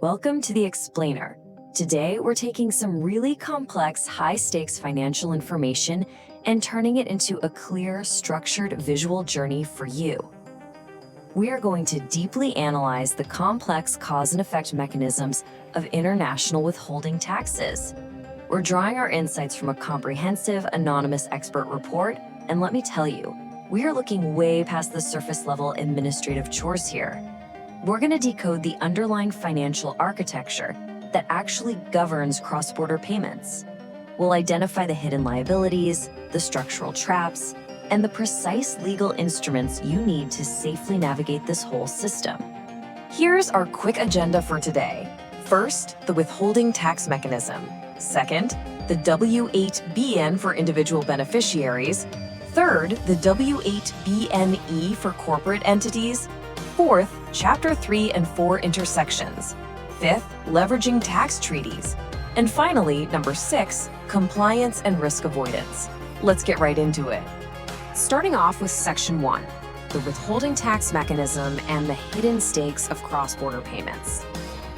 Welcome to the Explainer. Today, we're taking some really complex, high-stakes financial information and turning it into a clear, structured visual journey for you. We are going to deeply analyze the complex cause and effect mechanisms of international withholding taxes. We're drawing our insights from a comprehensive, anonymous expert report, and let me tell you, we are looking way past the surface-level administrative chores here. We're going to decode the underlying financial architecture that actually governs cross-border payments. We'll identify the hidden liabilities, the structural traps, and the precise legal instruments you need to safely navigate this whole system. Here's our quick agenda for today. First, the Withholding Tax Mechanism. Second, the W-8BEN for Individual Beneficiaries. Third, the W-8BNE for corporate entities. Fourth, Chapter 3 and 4 intersections. Fifth, leveraging tax treaties. And finally, number 6, compliance and risk avoidance. Let's get right into it. Starting off with Section 1, the Withholding Tax Mechanism and the hidden stakes of cross-border payments.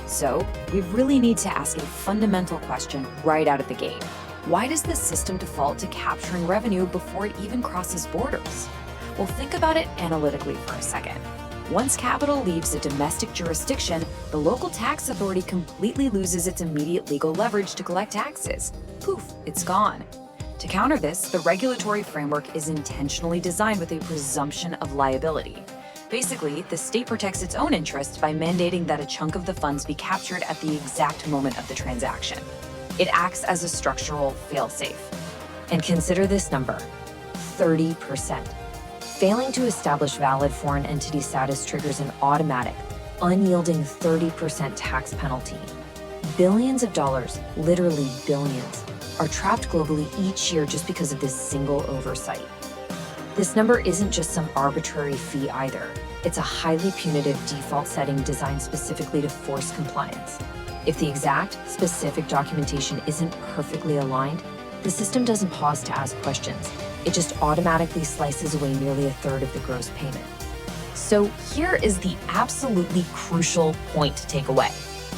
So, we really need to ask a fundamental question right out of the gate. Why does the system default to capturing revenue before it even crosses borders? Well, think about it analytically for a second. Once capital leaves a domestic jurisdiction, the local tax authority completely loses its immediate legal leverage to collect taxes. Poof, it's gone. To counter this, the regulatory framework is intentionally designed with a presumption of liability. Basically, the state protects its own interests by mandating that a chunk of the funds be captured at the exact moment of the transaction. It acts as a structural fail-safe. And consider this number, 30%. Failing to establish valid foreign entity status triggers an automatic, unyielding 30% tax penalty. Billions of dollars, literally billions, are trapped globally each year just because of this single oversight. This number isn't just some arbitrary fee either. It's a highly punitive default setting designed specifically to force compliance. If the exact, specific documentation isn't perfectly aligned, the system doesn't pause to ask questions. It just automatically slices away nearly a third of the gross payment. So here is the absolutely crucial point to take away.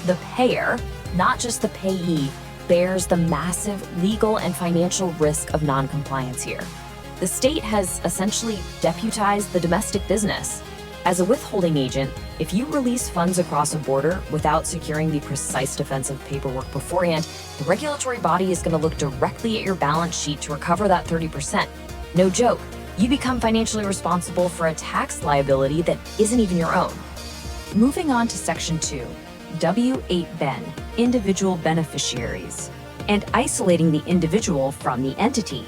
The payer, not just the payee, bears the massive legal and financial risk of non-compliance here. The state has essentially deputized the domestic business. As a withholding agent, if you release funds across a border without securing the precise defensive paperwork beforehand, the regulatory body is going to look directly at your balance sheet to recover that 30%. No joke, you become financially responsible for a tax liability that isn't even your own. Moving on to Section 2, W-8BEN, Individual Beneficiaries, and isolating the individual from the entity.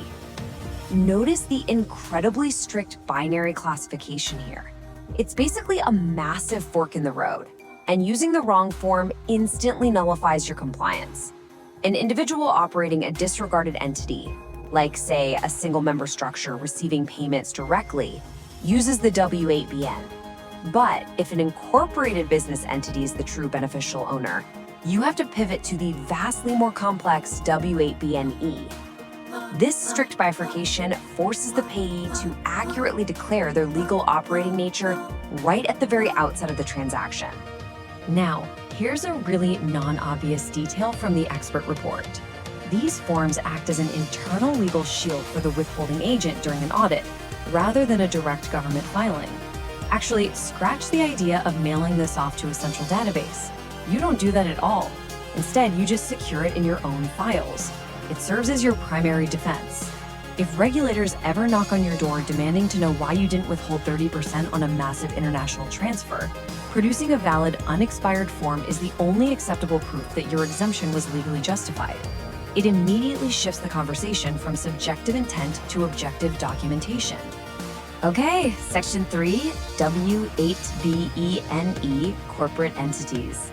Notice the incredibly strict binary classification here. It's basically a massive fork in the road, and using the wrong form instantly nullifies your compliance. An individual operating a disregarded entity, like say a single member structure receiving payments directly, uses the W-8BEN. But if an incorporated business entity is the true beneficial owner, you have to pivot to the vastly more complex W-8BNE. This strict bifurcation forces the payee to accurately declare their legal operating nature right at the very outset of the transaction. Now, here's a really non-obvious detail from the expert report. These forms act as an internal legal shield for the withholding agent during an audit, rather than a direct government filing. Actually, scratch the idea of mailing this off to a central database. You don't do that at all. Instead, you just secure it in your own files. It serves as your primary defense. If regulators ever knock on your door demanding to know why you didn't withhold 30% on a massive international transfer, producing a valid, unexpired form is the only acceptable proof that your exemption was legally justified. It immediately shifts the conversation from subjective intent to objective documentation. Okay, Section 3, W-8BENE, corporate entities.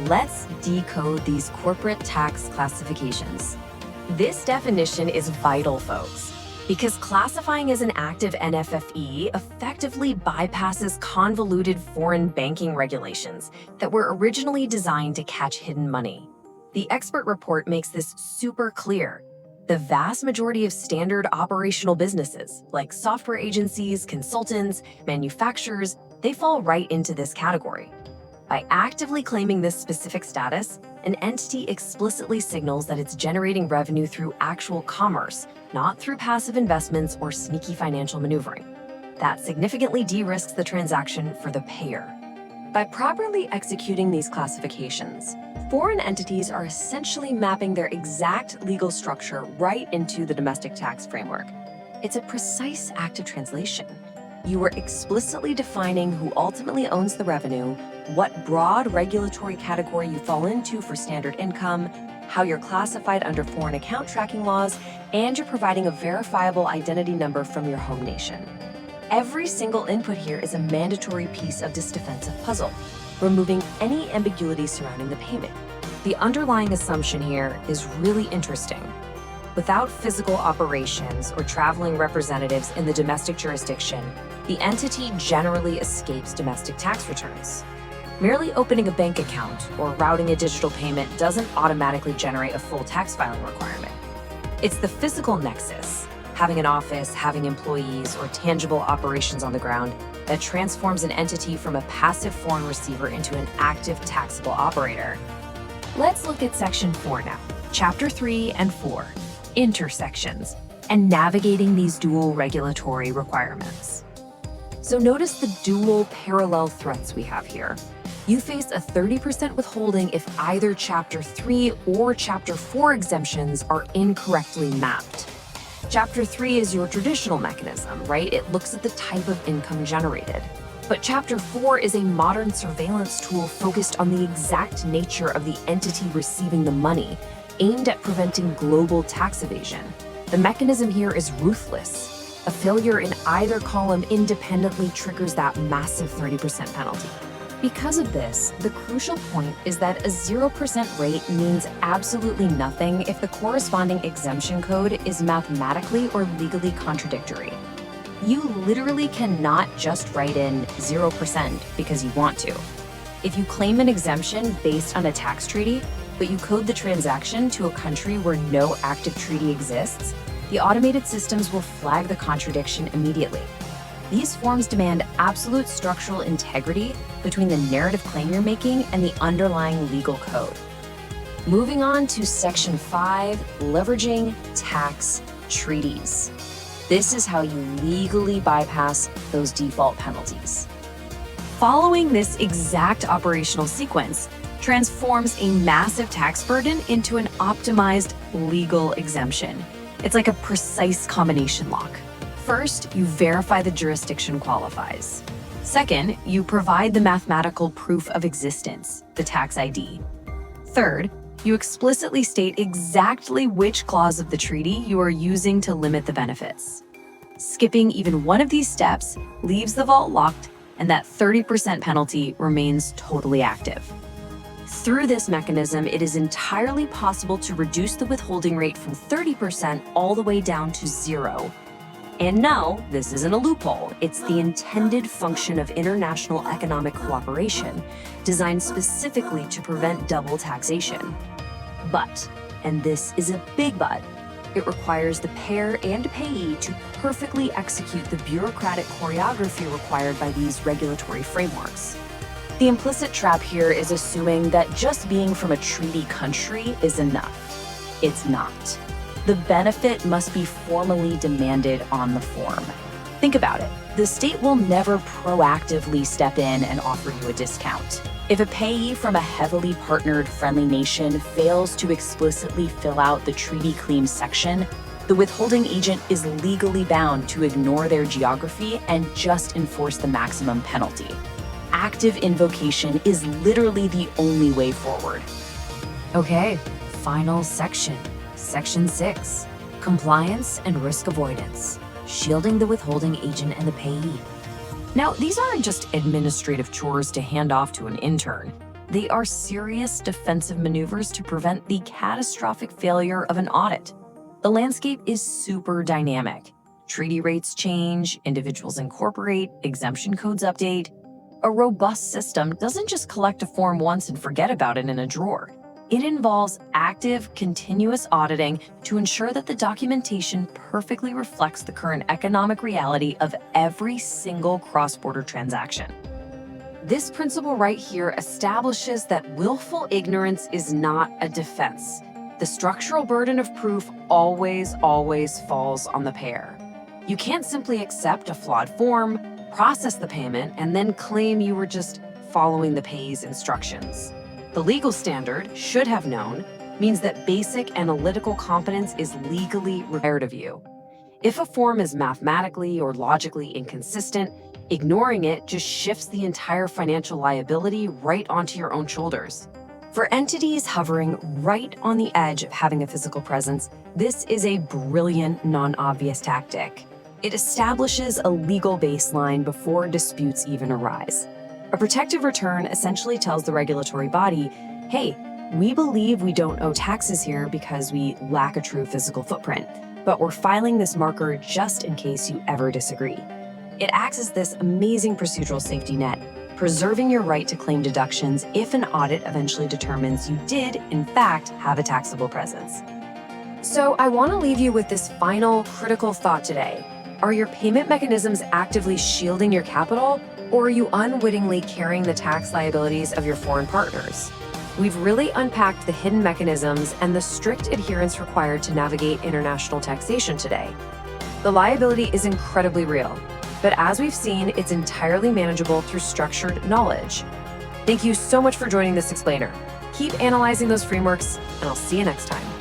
Let's decode these corporate tax classifications. This definition is vital, folks, because classifying as an active NFFE effectively bypasses convoluted foreign banking regulations that were originally designed to catch hidden money. The expert report makes this super clear. The vast majority of standard operational businesses, like software agencies, consultants, manufacturers, they fall right into this category. By actively claiming this specific status, an entity explicitly signals that it's generating revenue through actual commerce, not through passive investments or sneaky financial maneuvering. That significantly de-risks the transaction for the payer. By properly executing these classifications, foreign entities are essentially mapping their exact legal structure right into the domestic tax framework. It's a precise act of translation. You are explicitly defining who ultimately owns the revenue, what broad regulatory category you fall into for standard income, how you're classified under foreign account tracking laws, and you're providing a verifiable identity number from your home nation. Every single input here is a mandatory piece of this defensive puzzle, removing any ambiguity surrounding the payment. The underlying assumption here is really interesting. Without physical operations or traveling representatives in the domestic jurisdiction, the entity generally escapes domestic tax returns. Merely opening a bank account or routing a digital payment doesn't automatically generate a full tax filing requirement. It's the physical nexus, having an office, having employees, or tangible operations on the ground, that transforms an entity from a passive foreign receiver into an active taxable operator. Let's look at Section 4 now. Chapter 3 and 4, intersections, and navigating these dual regulatory requirements. So notice the dual parallel threats we have here. You face a 30% withholding if either Chapter 3 or Chapter 4 exemptions are incorrectly mapped. Chapter 3 is your traditional mechanism, right? It looks at the type of income generated. But Chapter 4 is a modern surveillance tool focused on the exact nature of the entity receiving the money, aimed at preventing global tax evasion. The mechanism here is ruthless. A failure in either column independently triggers that massive 30% penalty. Because of this, the crucial point is that a 0% rate means absolutely nothing if the corresponding exemption code is mathematically or legally contradictory. You literally cannot just write in 0% because you want to. If you claim an exemption based on a tax treaty, but you code the transaction to a country where no active treaty exists, the automated systems will flag the contradiction immediately. These forms demand absolute structural integrity between the narrative claim you're making and the underlying legal code. Moving on to Section 5, leveraging tax treaties. This is how you legally bypass those default penalties. Following this exact operational sequence transforms a massive tax burden into an optimized legal exemption. It's like a precise combination lock. First, you verify the jurisdiction qualifies. Second, you provide the mathematical proof of existence, the tax ID. Third, you explicitly state exactly which clause of the treaty you are using to limit the benefits. Skipping even one of these steps leaves the vault locked, and that 30% penalty remains totally active. Through this mechanism, it is entirely possible to reduce the withholding rate from 30% all the way down to 0. And no, this isn't a loophole. It's the intended function of international economic cooperation, designed specifically to prevent double taxation. But, and this is a big but, it requires the payer and payee to perfectly execute the bureaucratic choreography required by these regulatory frameworks. The implicit trap here is assuming that just being from a treaty country is enough. It's not. The benefit must be formally demanded on the form. Think about it. The state will never proactively step in and offer you a discount. If a payee from a heavily partnered friendly nation fails to explicitly fill out the treaty claims section, the withholding agent is legally bound to ignore their geography and just enforce the maximum penalty. Active invocation is literally the only way forward. Okay, final section. Section 6, compliance and risk avoidance, shielding the withholding agent and the payee. Now, these aren't just administrative chores to hand off to an intern. They are serious defensive maneuvers to prevent the catastrophic failure of an audit. The landscape is super dynamic. Treaty rates change, individuals incorporate, exemption codes update. A robust system doesn't just collect a form once and forget about it in a drawer. It involves active, continuous auditing to ensure that the documentation perfectly reflects the current economic reality of every single cross-border transaction. This principle right here establishes that willful ignorance is not a defense. The structural burden of proof always falls on the payer. You can't simply accept a flawed form, process the payment, and then claim you were just following the payee's instructions. The legal standard, should have known, means that basic analytical competence is legally required of you. If a form is mathematically or logically inconsistent, ignoring it just shifts the entire financial liability right onto your own shoulders. For entities hovering right on the edge of having a physical presence, this is a brilliant, non-obvious tactic. It establishes a legal baseline before disputes even arise. A protective return essentially tells the regulatory body, hey, we believe we don't owe taxes here because we lack a true physical footprint, but we're filing this marker just in case you ever disagree. It acts as this amazing procedural safety net, preserving your right to claim deductions if an audit eventually determines you did, in fact, have a taxable presence. So I want to leave you with this final critical thought today. Are your payment mechanisms actively shielding your capital, or are you unwittingly carrying the tax liabilities of your foreign partners? We've really unpacked the hidden mechanisms and the strict adherence required to navigate international taxation today. The liability is incredibly real, but as we've seen, it's entirely manageable through structured knowledge. Thank you so much for joining this explainer. Keep analyzing those frameworks, and I'll see you next time.